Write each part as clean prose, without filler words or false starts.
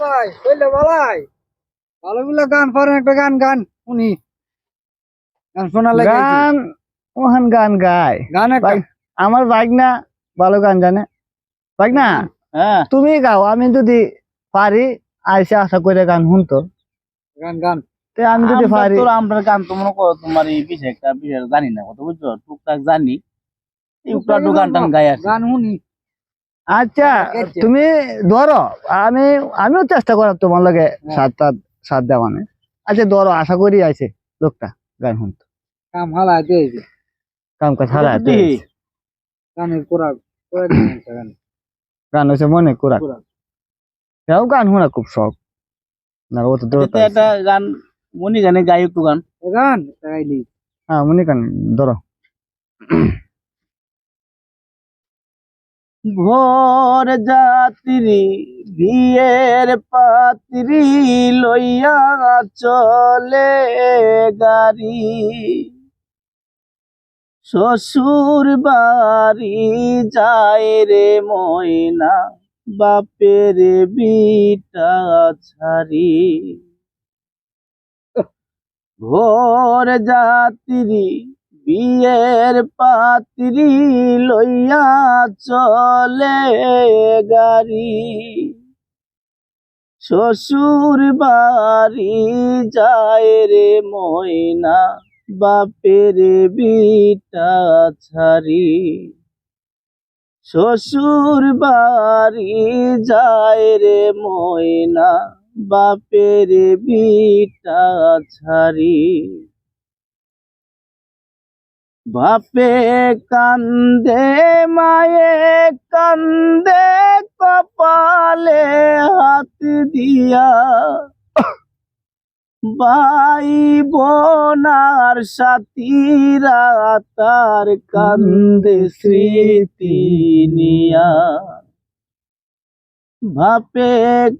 ভাই কইলে বলাই ভালোগুলো গান পারেন একটা গান গান শুনি গান শোনা লাগে গান ওহান গান গায় গান একটা আমার বাইক না ভালো গান জানে বাইক না হ্যাঁ তুমি গাও আমি যদি পারি আইসে আশা করে গান শুনতো গান গান তে আমি যদি পারি আমরা গান তো মনে করো তোমার এই বিষয় একটা বিষয় জানি না কত বুঝছো টুকটাক জানি একটু গান টান গাই আছে গান শুনি আচ্ছা তুমি ধরো আমিও চেষ্টা করার তোমার লগে সাত দেওয়া মানে আচ্ছা ধরো আশা করি আইছে লোকটা গান শুনতো কাম হালা দিয়ে কাম কাজ হারা গানের কোরা কোরা দিন গান গান হচ্ছে মনে কোরা সেও গান শোনা খুব শখ না ও তো দরকার একটা গান মনি গানে গাই একটু গান গান গাইলি হ্যাঁ মনে গান ধরো ভোর যাত্রী বিয়ের পাত্রী লইয়া চলে গাড়ি শ্বশুর বাড়ি যায় রে ময়না বাপের বিটা ছাড়ি ভোর যাত্রী বিয়ের পাত্রী লইয়া চলে গাড়ি শ্বশুর বাড়ি যায় রে ময়না বাপের বিটা ছাড়ি শ্বশুর বাড়ি যায় রে ময়না বাপের বিটা ছাড়ি বাপে কান্দে মায়ে কান্দে কপালে হাত দিয়া ভাই বোনার সাথীরা তার কান্দে স্মৃতি নিয়া বাপে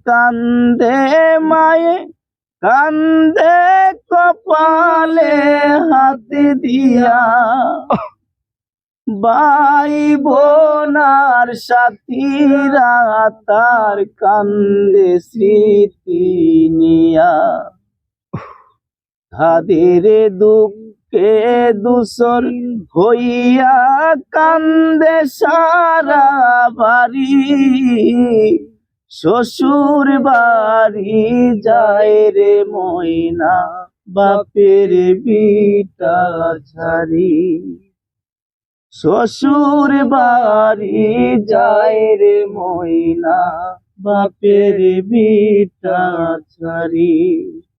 কান্দে মায়ে কান্দে কপালে হাত দিয়া ভাই বোনার সাথীরা তার কান্দে স্মৃতি নিয়া তাদের দুঃখে দুসর হইয়া কান্দে সারা বাড়ি শ্বশুর বাড়ি যায় রে ময়না বাপের বিটা ছাড়ি শ্বশুর বাড়ি যায় রে ময়না বাপের বিটা ছাড়ি।